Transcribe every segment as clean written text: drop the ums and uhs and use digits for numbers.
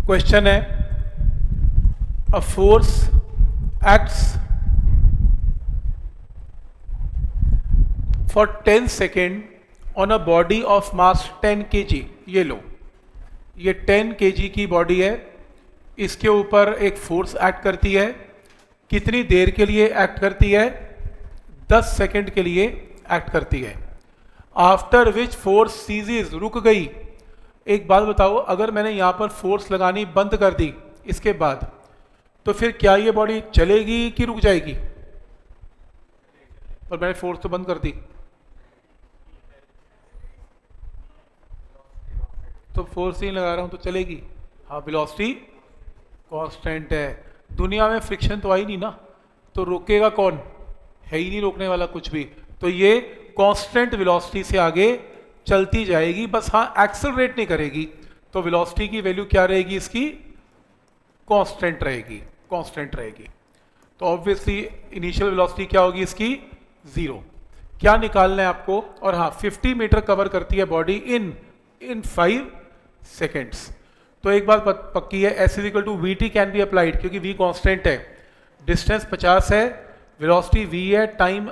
Question है, a force acts for 10 second on a body of mass 10 kg। ये लो, ये 10 kg की बॉडी है, इसके ऊपर एक फोर्स एक्ट करती है। कितनी देर के लिए एक्ट करती है? 10 सेकेंड के लिए एक्ट करती है। आफ्टर विच फोर्स सीजीज, रुक गई। एक बात बताओ, अगर मैंने यहां पर फोर्स लगानी बंद कर दी इसके बाद, तो फिर क्या ये बॉडी चलेगी कि रुक जाएगी? पर मैंने फोर्स तो बंद कर दी, तो फोर्स नहीं लगा रहा हूं तो चलेगी। हाँ, वेलोसिटी कांस्टेंट है। दुनिया में फ्रिक्शन तो आई नहीं ना, तो रोकेगा कौन? है ही नहीं रोकने वाला कुछ भी। तो ये कांस्टेंट वेलोसिटी से आगे चलती जाएगी, बस हाँ एक्सेलरेट नहीं करेगी। तो वेलोसिटी की वैल्यू क्या रहेगी इसकी? कांस्टेंट रहेगी, कांस्टेंट रहेगी। तो ऑब्वियसली इनिशियल वेलोसिटी क्या होगी इसकी? 0। क्या निकालना है आपको? और हाँ, 50 मीटर कवर करती है बॉडी इन 5 सेकेंड्स। तो एक बात पक्की है, S is equal to V T can be applied, क्योंकि V कांस्टेंट है, डिस्टेंस 50 है, वेलोसिटी V है, टाइम,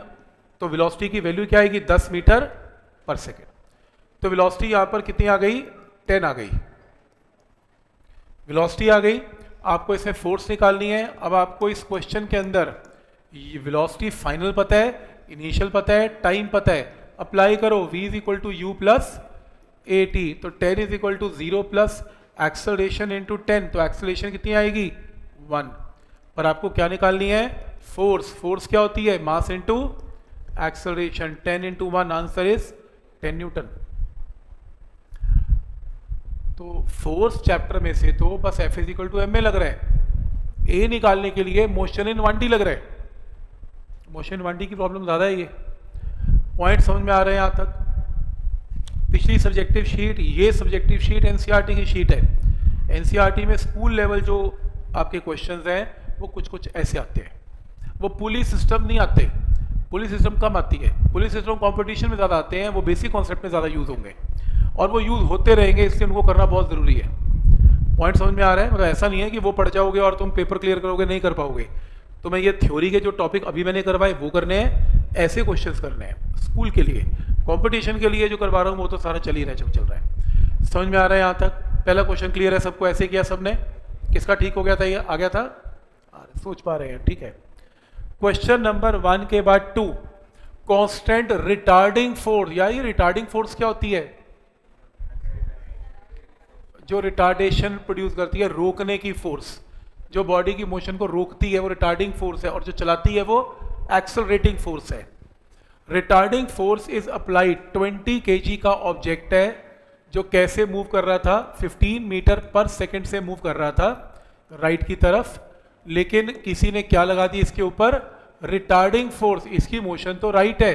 तो वेलोसिटी की वैल्यू क्या आएगी? 10 मीटर पर सेकेंड। तो वेलोसिटी यहां पर कितनी आ गई? 10 आ गई, वेलोसिटी आ गई। आपको इसमें फोर्स निकालनी है। अब आपको इस क्वेश्चन के अंदर वेलोसिटी फाइनल पता है, इनिशियल पता है, टाइम पता है। अप्लाई करो, V is equal to U plus A T, तो 10 is equal to 0 plus acceleration into 10, तो एक्सेलरेशन कितनी आएगी? 1। पर आपको क्या निकालनी है? फोर्स। फोर्स क्या होती है? Mass into acceleration. 10 into 1, answer is 10 newton. तो फोर्स चैप्टर में से तो बस F is equal to M A लग रहा है। ए निकालने के लिए मोशन इन 1D लग रहा है। मोशन इन 1D की प्रॉब्लम ज़्यादा है। ये पॉइंट समझ में आ रहे हैं यहाँ तक? पिछली सब्जेक्टिव शीट, ये सब्जेक्टिव शीट एनसीईआरटी की शीट है। एनसीईआरटी में स्कूल लेवल जो आपके क्वेश्चंस हैं वो कुछ कुछ ऐसे आते हैं, वो पुली सिस्टम नहीं आते। पुली सिस्टम कम आती है, पुली सिस्टम कंपटीशन में ज़्यादा आते हैं, वो बेसिक कॉन्सेप्ट में ज़्यादा यूज़ होंगे और वो यूज़ होते रहेंगे, इसलिए उनको करना बहुत ज़रूरी है। पॉइंट समझ में आ रहा है? मतलब ऐसा नहीं है कि वो पढ़ जाओगे और तुम पेपर क्लियर करोगे, नहीं कर पाओगे। तो मैं ये थ्योरी के जो टॉपिक अभी मैंने करवाए वो करने हैं, ऐसे क्वेश्चंस करने हैं स्कूल के लिए। कंपटीशन के लिए जो करवा रहा हूँ वो तो सारा चल ही रहा है, जो चल रहा है। समझ में आ रहा है यहाँ तक? पहला क्वेश्चन क्लियर है सबको? ऐसे किया सबने? किसका ठीक हो गया था? ये आ गया था? सोच पा रहे हैं? ठीक है। क्वेश्चन नंबर 1 के बाद 2, कांस्टेंट रिटार्डिंग फोर्स। यार ये रिटार्डिंग फोर्स क्या होती है? जो रिटार्डेशन प्रोड्यूस करती है, रोकने की फोर्स, जो बॉडी की मोशन को रोकती है वो रिटार्डिंग फोर्स है, और जो चलाती है वो एक्सेलरेटिंग फोर्स है। Retarding force is applied, 20 kg का ऑब्जेक्ट है जो कैसे मूव कर रहा था? 15 मीटर पर सेकंड से मूव कर रहा था राइट की तरफ, लेकिन किसी ने क्या लगा दी इसके ऊपर? Retarding force. इसकी मोशन तो राइट है,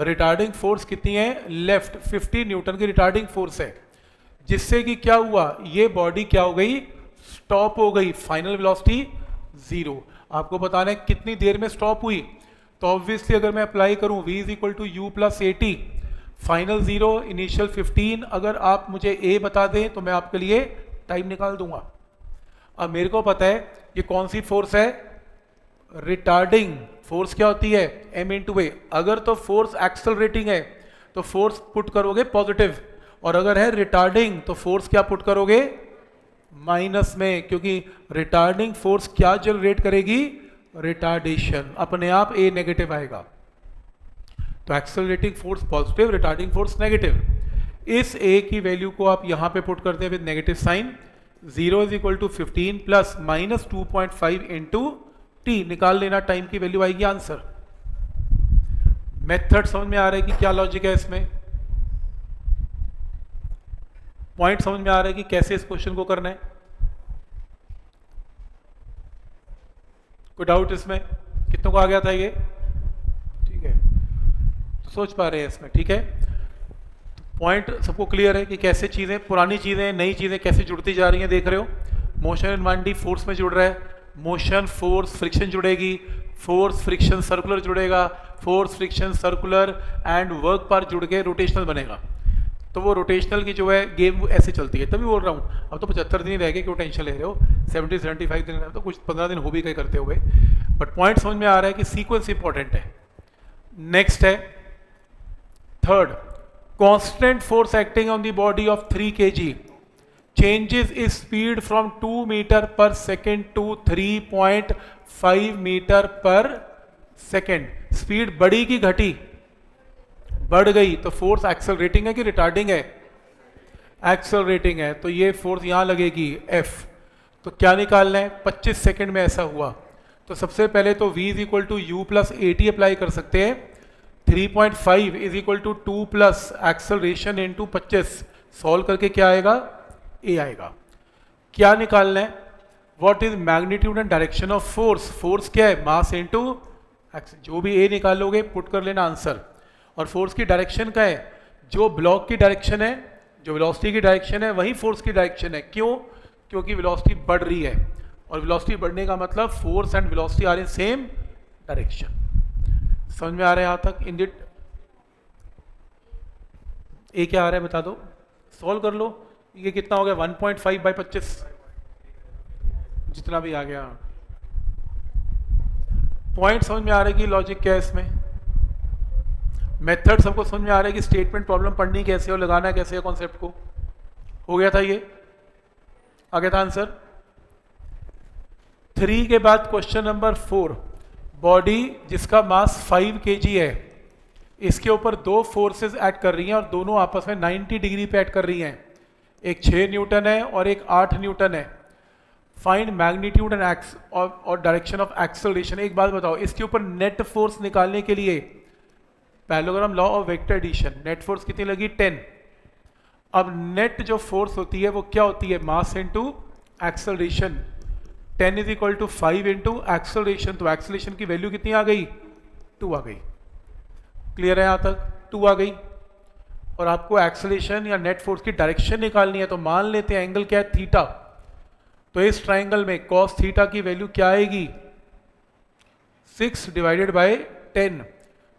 रिटार्डिंग फोर्स कितनी है? लेफ्ट। 50 न्यूटन की रिटार्डिंग फोर्स है, जिससे कि क्या हुआ? ये बॉडी क्या हो गई? स्टॉप हो गई। Final velocity 0। आपको बताना है कितनी देर में स्टॉप हुई। तो ऑब्वियसली अगर मैं अप्लाई करूं V is equal to U plus A T, final 0, initial 15, अगर आप मुझे A बता दें तो मैं आपके लिए टाइम निकाल दूंगा। अब मेरे को पता है ये कौन सी फोर्स है? Retarding force. क्या होती है? M इंटू ए। अगर तो फोर्स एक्सेलरेटिंग है तो फोर्स पुट करोगे पॉजिटिव, और अगर है रिटार्डिंग तो फोर्स क्या पुट करोगे? माइनस में, क्योंकि रिटार्डिंग फोर्स क्या जनरेट करेगी? रिटार्डेशन। अपने आप A नेगेटिव आएगा। तो accelerating force positive, retarding force negative. इस A की वैल्यू को आप यहां पे पुट करते हैं with negative sign. 0 is equal to 15 plus minus 2.5 into T, निकाल लेना, टाइम की वैल्यू आएगी आंसर। मेथड समझ में आ रहा है कि क्या लॉजिक है इसमें? पॉइंट समझ में आ रहा है कि कैसे इस क्वेश्चन को करना है? कोई डाउट इसमें? कितनों को आ गया था ये? ठीक है, तो सोच पा रहे हैं इसमें? ठीक है, पॉइंट सबको क्लियर है कि कैसे चीजें, पुरानी चीजें, नई चीजें कैसे जुड़ती जा रही हैं? देख रहे हो, मोशन इन 1D फोर्स में जुड़ रहा है, मोशन फोर्स फ्रिक्शन जुड़ेगी, फोर्स फ्रिक्शन सर्कुलर जुड़ेगा, force friction circular and work पर जुड़ के रोटेशनल बनेगा। तो वो रोटेशनल की जो है गेम ऐसे चलती है। तभी बोल रहा हूँ, अब तो 75 दिन ही रह गए, क्यों टेंशन ले रहे हो, 70-75 दिन तो कुछ 15 दिन हो भी गए करते हुए, बट पॉइंट समझ में आ रहा है कि सीक्वेंस इंपॉर्टेंट है। नेक्स्ट है third, constant force acting on the body of 3 kg changes its speed from 2 meter per second to 3.5 meter per second। Speed बढ़ी कि घटी? बढ़ गई, तो फोर्स एक्सेलरेटिंग है कि रिटार्डिंग है? एक्सेलरेटिंग है, तो ये फोर्स यहां लगेगी F। तो क्या निकालना है? 25 सेकंड में ऐसा हुआ, तो सबसे पहले तो V is equal to U plus 80 apply कर सकते हैं। 3.5 is equal to 2 plus acceleration into 25, solve करके क्या आएगा? A आएगा। क्या निकालना है? What is magnitude and direction of force? Force क्या है? मास इंटू एक्स, जो भी A निकालोगे पुट कर लेना आंसर। और फोर्स की डायरेक्शन क्या है? जो ब्लॉक की डायरेक्शन है, जो वेलोसिटी की डायरेक्शन है, वही फोर्स की डायरेक्शन है। क्यों? क्योंकि वेलोसिटी बढ़ रही है, और वेलोसिटी बढ़ने का मतलब force and velocity are in same direction. समझ में आ रहा है यहाँ तक? इंडिट ए क्या आ रहा है बता दो, सॉल्व कर लो। ये कितना हो गया? 1.5 बाई 25, जितना भी आ गया। पॉइंट समझ में आ रहा है कि लॉजिक क्या है इसमें? मेथड सबको समझ में आ रहा है कि स्टेटमेंट प्रॉब्लम पढ़नी कैसे और लगाना कैसे है कॉन्सेप्ट को? हो गया था, ये आ गया था आंसर। 3 के बाद क्वेश्चन नंबर 4, बॉडी जिसका मास 5 kg है, इसके ऊपर 2 फोर्सेस एक्ट कर रही हैं और दोनों आपस में 90 डिग्री पे एक्ट कर रही हैं। एक 6 न्यूटन है और एक 8 न्यूटन है। फाइंड मैग्नीट्यूड एंड एक्स और डायरेक्शन ऑफ एक्सेलरेशन। एक बात बताओ, इसके ऊपर नेट फोर्स निकालने के लिए parallelogram law of vector addition, net force कितनी लगी? 10। अब नेट जो फोर्स होती है वो क्या होती है? Mass into acceleration. 10 is equal to 5 into acceleration, तो एक्सेलरेशन की वैल्यू कितनी आ गई? 2 आ गई। क्लियर है यहाँ तक? 2 आ गई। और आपको एक्सेलरेशन या नेट फोर्स की डायरेक्शन निकालनी है, तो मान लेते हैं एंगल क्या है? थीटा। तो इस ट्राइंगल में कॉस थीटा की वैल्यू क्या आएगी? 6 डिवाइडेड बाय 10।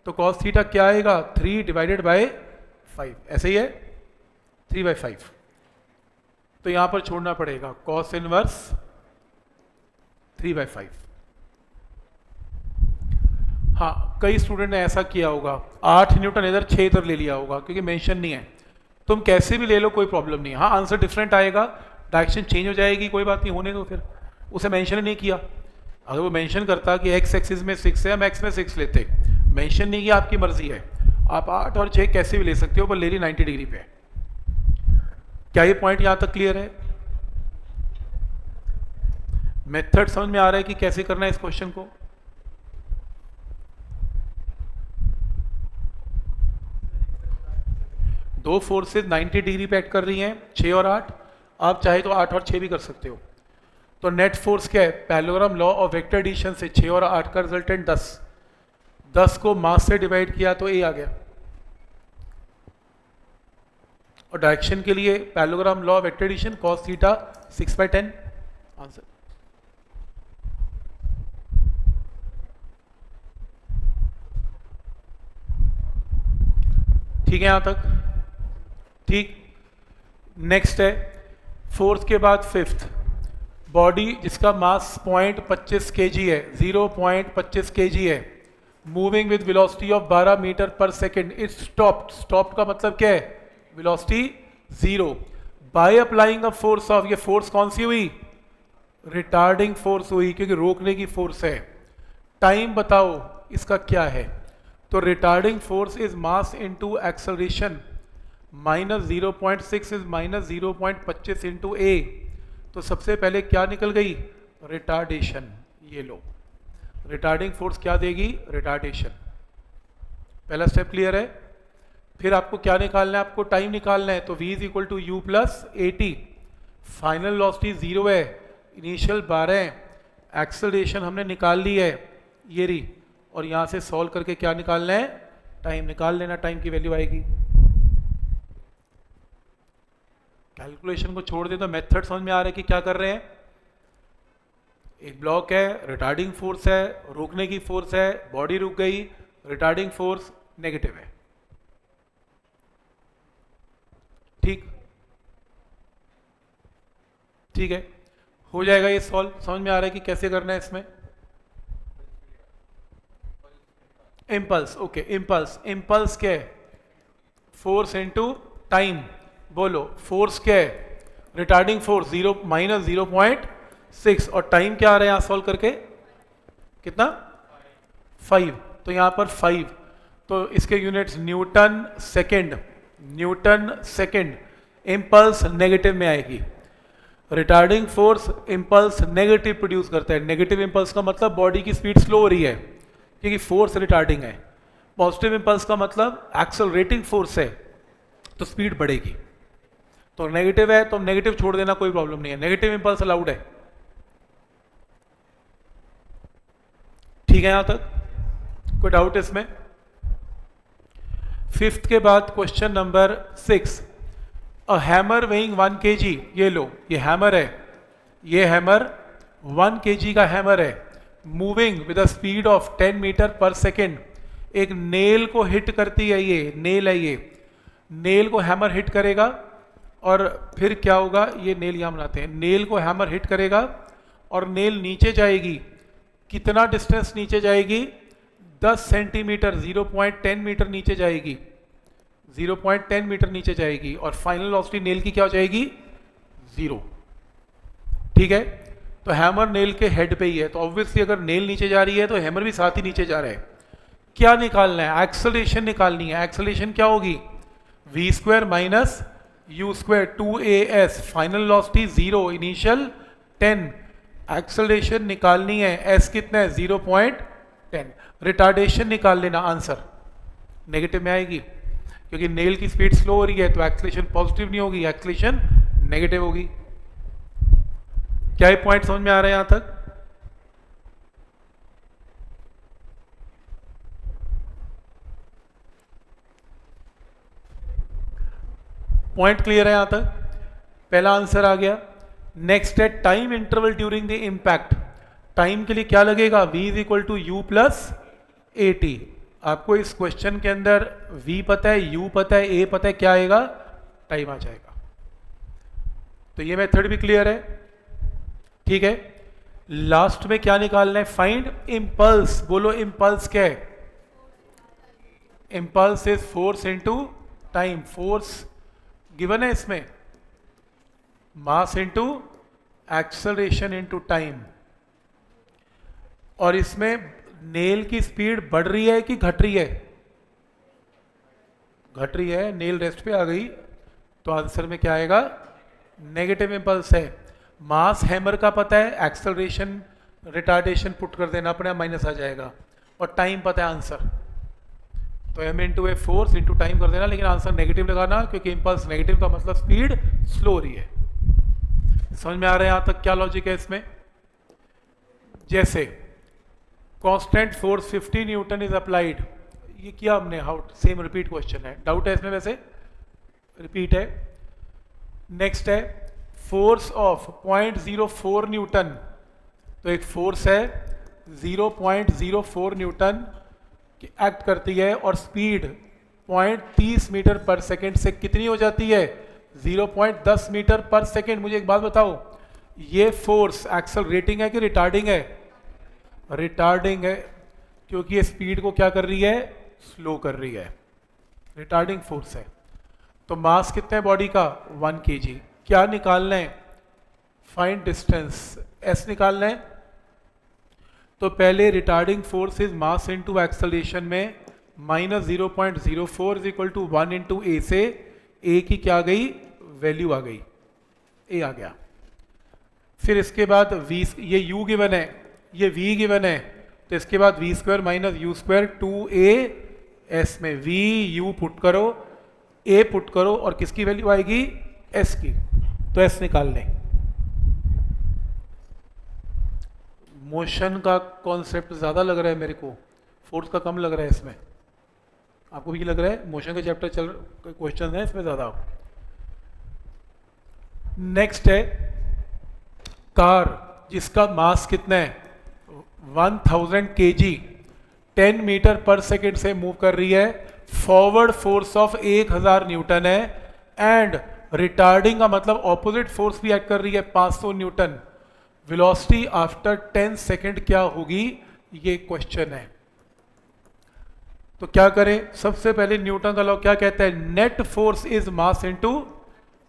तो कॉस थीटा क्या आएगा? 3 डिवाइडेड बाय 5। ऐसे ही है, 3/5। तो यहां पर छोड़ना पड़ेगा कॉस इनवर्स 3/5। हाँ, कई स्टूडेंट ने ऐसा किया होगा, 8 न्यूटन इधर 6 इधर ले लिया होगा, क्योंकि मेंशन नहीं है। तुम कैसे भी ले लो, कोई प्रॉब्लम नहीं है। हाँ, आंसर डिफरेंट आएगा, डायरेक्शन चेंज हो जाएगी, कोई बात नहीं, होने दो। फिर उसे मेंशन ही नहीं किया। अगर वो मेंशन करता कि एक्स एक्सिस में 6 है, हम एक्स में 6 लेते। मेंशन नहीं किया, आपकी मर्जी है, आप 8 और 6 कैसे भी ले सकते हो, पर ले रही 90 डिग्री पे। क्या ये पॉइंट यहां तक क्लियर है? मेथड समझ में आ रहा है कि कैसे करना है इस क्वेश्चन को? दो फोर्सेस 90 डिग्री पे एक्ट कर रही हैं, 6 और 8। आप चाहे तो 8 और 6 भी कर सकते हो। तो नेट फोर्स क्या है? Parallelogram law of vector addition से 6 और 8 का रिजल्टेंट 10। 10 को मास से डिवाइड किया तो ए आ गया। और डायरेक्शन के लिए parallelogram law of vector addition cos theta 6/10 answer. ठीक है यहां तक? ठीक। नेक्स्ट है फोर्थ के बाद फिफ्थ, बॉडी जिसका मास 0.25 kg है, 0.25 kg है, moving with velocity of 12 metre per second. It stopped. Stopped का मतलब क्या है? Velocity 0। By applying a force of, ये फोर्स कौन सी हुई? रिटार्डिंग फोर्स हुई, क्योंकि रोकने की फोर्स है। टाइम बताओ इसका क्या है? तो retarding force is mass into acceleration, minus 0.6 is minus 0.25 into a. तो सबसे पहले क्या निकल गई? रिटार्डेशन। ये लो, रिटार्डिंग फोर्स क्या देगी? रिटार्डेशन। पहला स्टेप क्लियर है। फिर आपको क्या निकालना है? आपको टाइम निकालना है। तो v is equal to U plus 80। Final velocity 0 है, इनिशियल 12 है, एक्सेलरेशन हमने निकाल ली है ये रही, और यहां से सॉल्व करके क्या निकालना है? टाइम निकाल लेना। टाइम की वैल्यू आएगी। कैलकुलेशन को छोड़ दे तो मेथड समझ में आ रहा है कि क्या कर रहे हैं। एक ब्लॉक है, रिटार्डिंग फोर्स है, रोकने की फोर्स है, बॉडी रुक गई, रिटार्डिंग फोर्स नेगेटिव है। ठीक, ठीक है, हो जाएगा ये सॉल्व। समझ में आ रहा है कि कैसे करना है इसमें? इम्पल्स, ओके, इम्पल्स, इम्पल्स क्या है? Force into time. बोलो फोर्स क्या है? रिटार्डिंग फोर्स 0 माइनस 0.6, और टाइम क्या आ रहा है यहां सॉल्व करके? कितना? 5। तो यहां पर 5, तो इसके units Newton second, Newton second. Impulse negative में आएगी। Retarding force impulse negative produce करता है। नेगेटिव इम्पल्स का मतलब बॉडी की स्पीड स्लो हो रही है क्योंकि फोर्स रिटार्डिंग है। पॉजिटिव इम्पल्स का मतलब एक्सेलरेटिंग फोर्स है, तो स्पीड बढ़ेगी। तो नेगेटिव है तो नेगेटिव छोड़ देना, कोई प्रॉब्लम नहीं है, नेगेटिव इंपल्स अलाउड है। ठीक है यहां तक? कोई डाउट इसमें? फिफ्थ के बाद question number 6। A hammer weighing 1 kg, ये लो, ये हैमर है, ये हैमर 1 kg का हैमर है, moving with a speed of 10 metre per second. एक नेल को हिट करती है, ये नेल है, ये नेल को हैमर हिट करेगा और फिर क्या होगा? ये नेल यहां बनाते हैं, नेल को हैमर हिट करेगा और नेल नीचे जाएगी। कितना डिस्टेंस नीचे जाएगी? 10 सेंटीमीटर, 0.10 मीटर नीचे जाएगी, 0.10 मीटर नीचे जाएगी, और फाइनल वेलोसिटी नेल की क्या हो जाएगी? 0। ठीक है, तो हैमर नेल के हेड पे ही है, तो ऑब्वियसली अगर नेल नीचे जा रही है तो हैमर भी साथ ही नीचे जा रहा है। क्या निकालना है? एक्सेलरेशन निकालनी है। एक्सेलरेशन क्या होगी? v square minus u square 2as, final velocity 0, initial 10। Acceleration निकालनी है, s कितना है? 0.10। रिटार्डेशन निकाल लेना, आंसर नेगेटिव में आएगी क्योंकि नेल की स्पीड स्लो हो रही है, तो एक्सेलरेशन पॉजिटिव नहीं होगी, एक्सेलरेशन नेगेटिव होगी। क्या ये पॉइंट समझ में आ रहा है यहां तक? पॉइंट क्लियर है यहां तक? पहला आंसर आ गया। नेक्स्ट है time interval during the impact. Time के लिए क्या लगेगा? v is equal to U plus A T. आपको इस क्वेश्चन के अंदर v पता है, u पता है, a पता है, क्या आएगा? टाइम आ जाएगा। तो ये मेथड भी क्लियर है। ठीक है, लास्ट में क्या निकालना है? Find impulse. बोलो इंपल्स क्या है? Impulse is force into time. Force given है इसमें, मास इनटू एक्सेलरेशन इनटू टाइम। और इसमें नेल की स्पीड बढ़ रही है कि घट रही है? घट रही है, नेल रेस्ट पे आ गई, तो आंसर में क्या आएगा? नेगेटिव इंपल्स है। मास हैमर का पता है, एक्सेलरेशन रिटार्डेशन पुट कर देना, अपने माइनस आ जाएगा, और टाइम पता है आंसर, तो m into a force into time कर देना, लेकिन आंसर नेगेटिव लगाना क्योंकि इंपल्स नेगेटिव का मतलब स्पीड स्लो हो रही है। समझ में आ रहा है यहां तक क्या लॉजिक है इसमें? जैसे constant force 50 Newton is applied, ये किया हमने, हाउ सेम रिपीट क्वेश्चन है, डाउट है इसमें? वैसे रिपीट है। नेक्स्ट है फोर्स ऑफ 0.04 न्यूटन, तो एक फोर्स है 0.04 न्यूटन एक्ट करती है और स्पीड 0.30 मीटर पर सेकेंड से कितनी हो जाती है? 0.10 मीटर पर सेकेंड। मुझे एक बात बताओ, ये फोर्स एक्सेलरेटिंग है कि रिटार्डिंग है? रिटार्डिंग है, क्योंकि ये स्पीड को क्या कर रही है? स्लो कर रही है, रिटार्डिंग फोर्स है। तो मास कितना है बॉडी का? 1 kg। क्या निकालना है? फाइंड डिस्टेंस, s निकालना है। तो पहले retarding force is mass into acceleration में minus 0.04 is equal to 1 into a, से a की क्या आ गई? वैल्यू आ गई, a आ गया। फिर इसके बाद v, ये u गिवन है, ये v गिवन है, तो इसके बाद v square minus you square 2as में v u पुट करो, a पुट करो, और किसकी वैल्यू आएगी? s की। तो s निकाल लें। मोशन का कॉन्सेप्ट ज़्यादा लग रहा है मेरे को, फोर्स का कम लग रहा है इसमें। आपको भी लग रहा है? मोशन के चैप्टर चल क्वेश्चन है इसमें ज़्यादा। नेक्स्ट है कार, जिसका मास कितना है? 1000 kg, 10 मीटर पर सेकेंड से मूव कर रही है, फॉरवर्ड फोर्स ऑफ 1000 न्यूटन है, एंड रिटार्डिंग का मतलब ऑपोजिट फोर्स भी एक्ट कर रही है 500 न्यूटन। वेलोसिटी आफ्टर 10 सेकेंड क्या होगी, ये क्वेश्चन है। तो क्या करें, सबसे पहले न्यूटन का लॉ क्या कहता है, net force is mass into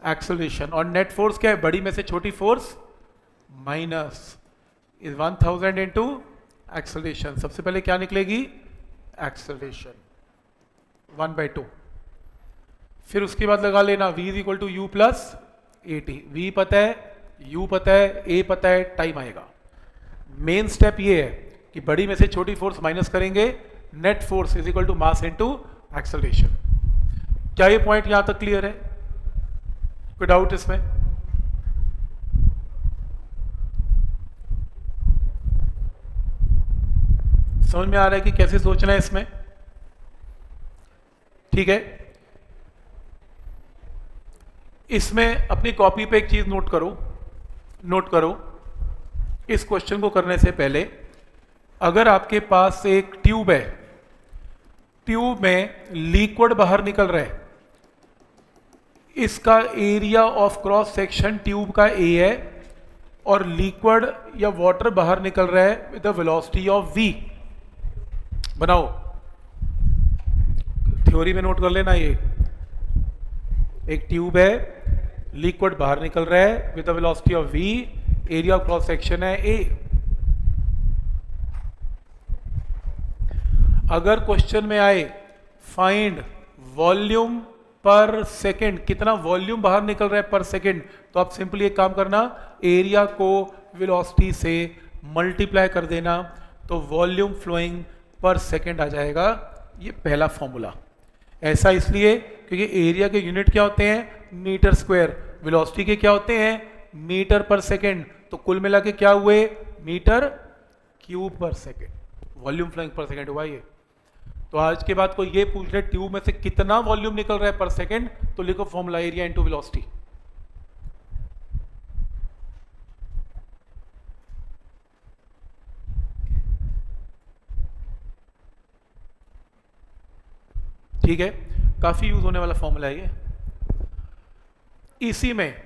acceleration. और नेट फोर्स क्या है, बड़ी में से छोटी force minus is 1000 into acceleration. सबसे पहले क्या निकलेगी, एक्सेलरेशन 1/2। फिर उसके बाद लगा लेना v is equal to U plus A T. V पता है, u पता है, a पता है, टाइम आएगा। मेन स्टेप ये है कि बड़ी में से छोटी फोर्स माइनस करेंगे, net force is equal to mass into acceleration. क्या ये पॉइंट यहां तक क्लियर है, कोई डाउट इसमें? समझ में आ रहा है कि कैसे सोचना है इसमें? ठीक है, इसमें अपनी कॉपी पे एक चीज नोट करो। इस क्वेश्चन को करने से पहले अगर आपके पास एक ट्यूब है, ट्यूब में लिक्विड बाहर निकल रहा है, इसका area of cross section tube का ए है, और लिक्विड या वाटर बाहर निकल रहा है with the velocity of v। बनाओ, थ्योरी में नोट कर लेना, ये एक ट्यूब है, लिक्विड बाहर निकल रहा है with the velocity of v, area of cross section है a। अगर क्वेश्चन में आए फाइंड वॉल्यूम पर सेकेंड, कितना वॉल्यूम बाहर निकल रहा है पर सेकेंड, तो आप सिंपली एक काम करना, एरिया को वेलोसिटी से मल्टीप्लाई कर देना, तो वॉल्यूम फ्लोइंग पर सेकेंड आ जाएगा। ये पहला फॉर्मूला। ऐसा इसलिए क्योंकि एरिया के यूनिट क्या होते हैं, मीटर स्क्वायर, वेलोसिटी के क्या होते हैं, मीटर पर सेकेंड, तो कुल मिला के क्या हुए, metre cube per second, volume flowing per second हुआ ये। तो आज के बाद कोई ये पूछ रहे ट्यूब में से कितना वॉल्यूम निकल रहा है पर सेकेंड, तो लिखो फॉर्मूला एरिया इनटू वेलोसिटी। ठीक है, काफी यूज होने वाला फॉर्मूला है ये। इसी में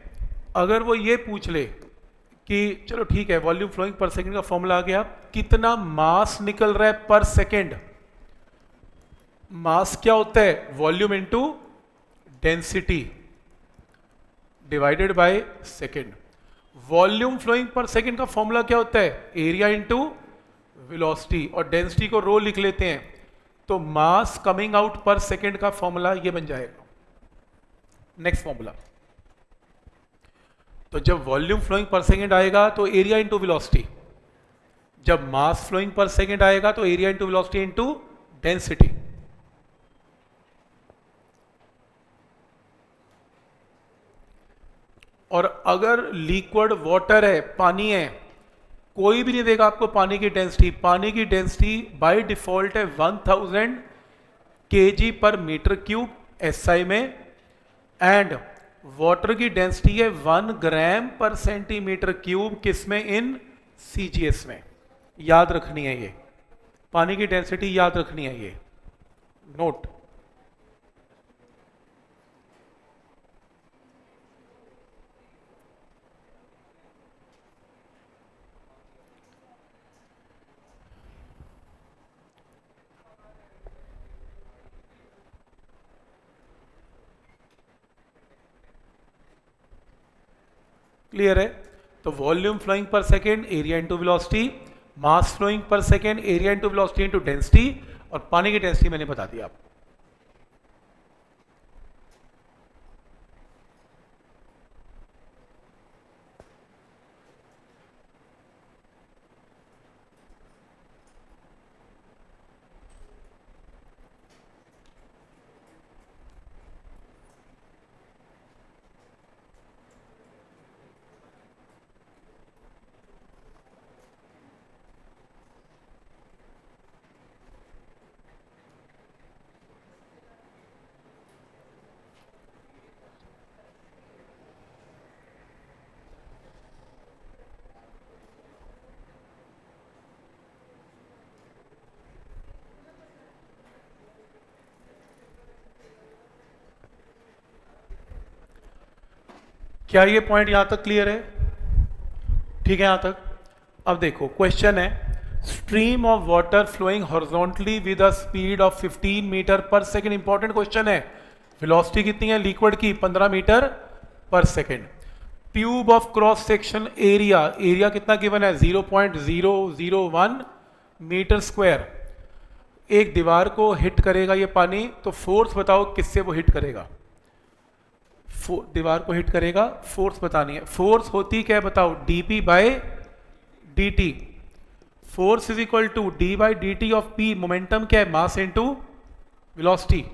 अगर वो ये पूछ ले कि चलो ठीक है, वॉल्यूम फ्लोइंग पर सेकेंड का फॉर्मूला आ गया, कितना मास निकल रहा है पर सेकेंड। मास क्या होता है, volume into density divided by second. Volume flowing per second का फॉर्मूला क्या होता है, एरिया इनटू वेलोसिटी, और डेंसिटी को रो लिख लेते हैं, तो mass coming out per second का फॉर्मूला ये बन जाएगा। नेक्स्ट फॉर्मूला, तो जब वॉल्यूम फ्लोइंग पर सेकेंड आएगा तो एरिया इंटू वेलोसिटी, जब मास फ्लोइंग पर सेकेंड आएगा तो area into velocity into density. और अगर लिक्विड वाटर है, पानी है, कोई भी नहीं देगा आपको पानी की डेंसिटी। पानी की डेंसिटी बाय डिफॉल्ट है 1000 kg पर मीटर क्यूब SI में, एंड वाटर की डेंसिटी है 1 ग्राम पर सेंटीमीटर क्यूब, किसमें, इन CGS में। याद रखनी है ये, पानी की डेंसिटी याद रखनी है ये, नोट। क्लियर है? तो volume flowing per second area into velocity, mass flowing per second area into velocity into density, और पानी की डेंसिटी मैंने बता दिया आपको। क्या ये पॉइंट यहां तक क्लियर है? ठीक है यहां तक। अब देखो क्वेश्चन है, stream of water flowing horizontally with a speed of 15 metre per second. Important question है। वेलोसिटी कितनी है लिक्विड की? 15 metre per second. Tube of cross section area, area कितना गिवन है? 0.001 मीटर स्क्वायर। एक दीवार को हिट करेगा ये पानी, तो फोर्स बताओ किससे वो हिट करेगा? दीवार को हिट करेगा, फोर्स बतानी है। फोर्स होती क्या है बताओ? dp by dt। Force is equal to d by D T of p। Momentum क्या है? Mass into velocity.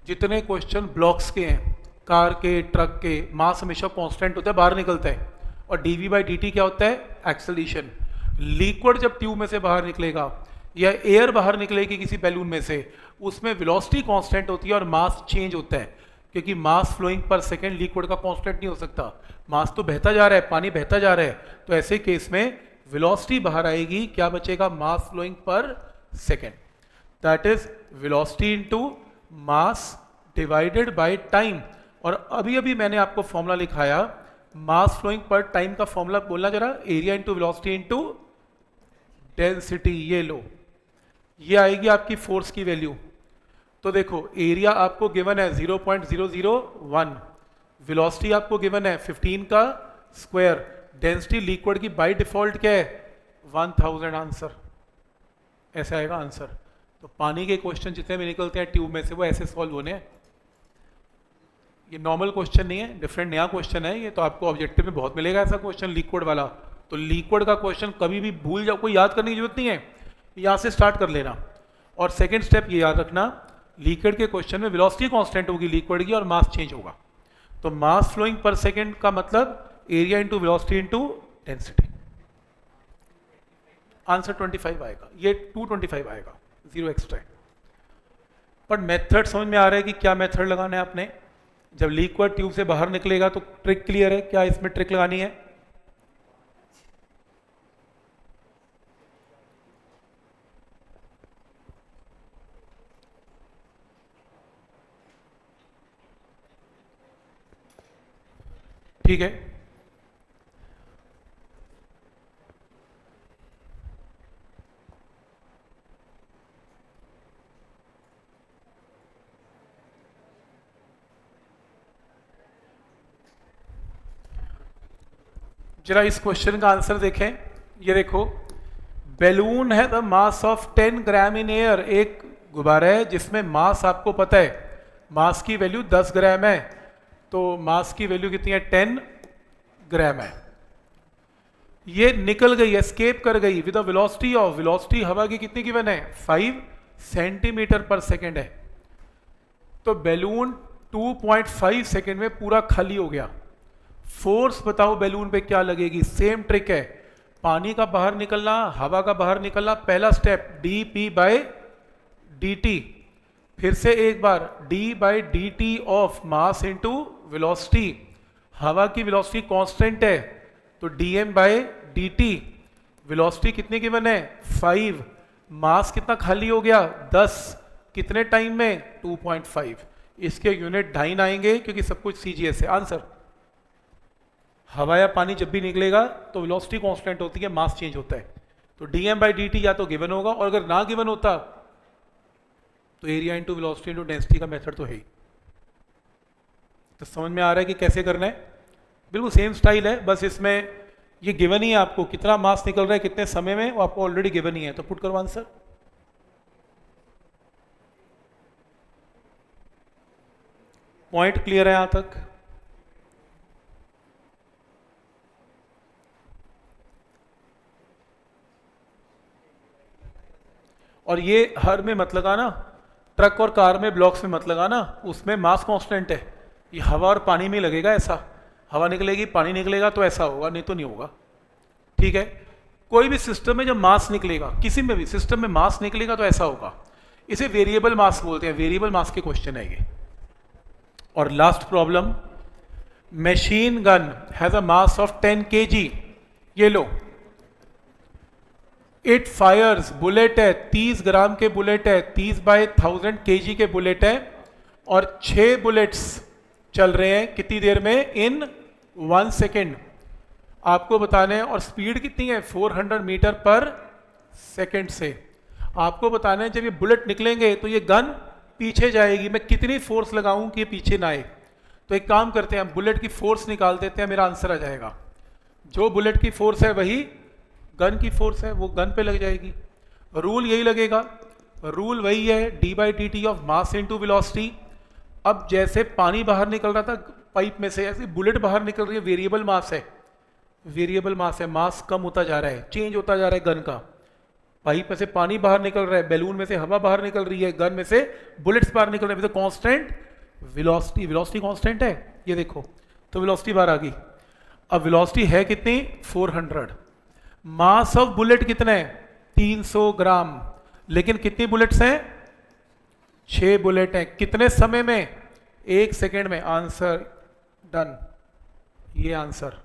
जितने क्वेश्चन ब्लॉक्स के हैं, कार के, ट्रक के, मास हमेशा कांस्टेंट होता है, बाहर निकलता है। और dv बाई dt क्या होता है? एक्सेलरेशन। लिक्विड जब ट्यूब में से बाहर निकलेगा या एयर बाहर निकलेगी किसी बैलून में से, उसमें वेलोसिटी कांस्टेंट होती है और मास चेंज होता है, क्योंकि मास फ्लोइंग पर सेकेंड लिक्विड का कांस्टेंट नहीं हो सकता। मास तो बहता जा रहा है, पानी बहता जा रहा है, तो ऐसे केस में वेलोसिटी बाहर आएगी, क्या बचेगा? Mass flowing per second. That is velocity into mass divided by time. और अभी अभी मैंने आपको फॉर्मूला लिखाया मास फ्लोइंग पर टाइम का फॉर्मूला बोलना जरा। Area into velocity into density. ये लो, ये आएगी आपकी फोर्स की वैल्यू। तो देखो एरिया आपको गिवन है 0.001, वेलोसिटी आपको गिवन है 15 का स्क्वायर, डेंसिटी लिक्विड की बाय डिफॉल्ट क्या है? 1000। आंसर ऐसे आएगा आंसर। तो पानी के क्वेश्चन जितने भी निकलते हैं ट्यूब में से, वो ऐसे सॉल्व होने हैं। ये नॉर्मल क्वेश्चन नहीं है, डिफरेंट नया क्वेश्चन है ये। तो आपको ऑब्जेक्टिव में बहुत मिलेगा ऐसा क्वेश्चन लिक्विड वाला। तो लिक्विड का क्वेश्चन कभी भी भूल जाओ, कोई याद करने की जरूरत नहीं है, यहाँ से स्टार्ट कर लेना। और सेकेंड स्टेप ये याद रखना, लिक्विड के क्वेश्चन में वेलोसिटी कांस्टेंट होगी लिक्विड की और मास चेंज होगा। तो मास फ्लोइंग पर सेकेंड का मतलब area into velocity into density. Answer 25 आएगा, ये 225 आएगा, 0 एक्स्ट्रा। पर मेथड समझ में आ रहा है कि क्या मेथड लगाना है आपने? जब लिक्विड ट्यूब से बाहर निकलेगा तो ट्रिक क्लियर है, क्या इसमें ट्रिक लगानी है? ठीक है, जरा इस क्वेश्चन का आंसर देखें। ये देखो, बैलून है the mass of 10 gram in air. एक गुब्बारा है जिसमें मास आपको पता है, मास की वैल्यू 10 ग्राम है, तो मास की वैल्यू कितनी है? 10 ग्राम है। ये निकल गई, एस्केप कर गई विद वेलोसिटी ऑफ, वेलोसिटी हवा की कितनी गिवन है? 5 सेंटीमीटर पर सेकेंड है। तो बैलून 2.5 सेकेंड में पूरा खाली हो गया। फोर्स बताओ बैलून पे क्या लगेगी? सेम ट्रिक है, पानी का बाहर निकलना, हवा का बाहर निकलना, पहला स्टेप dp बाय dt। फिर से एक बार d by D T of mass into velocity. हवा की वेलोसिटी कांस्टेंट है, तो dm बाय dt। वेलोसिटी कितनी गिवन है? 5। मास कितना खाली हो गया? 10। कितने टाइम में? 2.5। इसके यूनिट ढाइन आएंगे क्योंकि सब कुछ CGS है। आंसर, हवा या पानी जब भी निकलेगा तो वेलोसिटी कांस्टेंट होती है, मास चेंज होता है। तो dm बाई dt या तो गिवन होगा, और अगर ना गिवन होता तो area into velocity into density का मेथड तो है ही। तो समझ में आ रहा है कि कैसे करना है? बिल्कुल सेम स्टाइल है, बस इसमें ये गिवन ही है आपको, कितना मास निकल रहा है कितने समय में, वो आपको ऑलरेडी गिवन ही है। तो पुट करो आंसर। पॉइंट क्लियर है यहां तक? और ये हर में मत लगाना, ट्रक और कार में, ब्लॉक्स में मत लगाना, उसमें मास कांस्टेंट है। ये हवा और पानी में लगेगा ऐसा, हवा निकलेगी पानी निकलेगा तो ऐसा होगा, नहीं तो नहीं होगा। ठीक है, कोई भी सिस्टम में जब मास निकलेगा, किसी में भी सिस्टम में मास निकलेगा तो ऐसा होगा। इसे वेरिएबल मास बोलते हैं, वेरिएबल मास के क्वेश्चन है ये। और last problem, machine gun has a mass of 10 kg। ये लो, इट फायर्स, बुलेट है 30 ग्राम के बुलेट है, 30 बाय 1000 kg के बुलेट है, और 6 चल रहे हैं कितनी देर में, इन 1 सेकेंड आपको बताना है। और स्पीड कितनी है, 400 मीटर पर सेकेंड से। आपको बताना है जब ये बुलेट निकलेंगे तो ये गन पीछे जाएगी, मैं कितनी फोर्स लगाऊं कि ये पीछे ना आए। तो एक काम करते हैं, हम बुलेट की फोर्स निकाल देते हैं, मेरा आंसर आ जाएगा। जो बुलेट की फोर्स है वही गन की फोर्स है, वो गन पे लग जाएगी। रूल यही लगेगा, रूल वही है, d/dt of mass into velocity. अब जैसे पानी बाहर निकल रहा था पाइप में से, ऐसे बुलेट बाहर निकल रही है, वेरिएबल मास है, वेरिएबल मास है, मास कम होता जा रहा है, चेंज होता जा रहा है गन का। पाइप में से पानी बाहर निकल रहा है, बैलून में से हवा बाहर निकल रही है, गन में से बुलेट्स बाहर निकल रहे हैं, कांस्टेंट वेलोसिटी, वेलोसिटी कांस्टेंट है, ये देखो, तो वेलोसिटी बाहर आ गई। अब वेलोसिटी है कितनी, 400। मास ऑफ बुलेट कितना है, 300 ग्राम, लेकिन कितनी बुलेट्स हैं, 6 बुलेट हैं। कितने समय में, 1 सेकेंड में। आंसर डन, ये आंसर।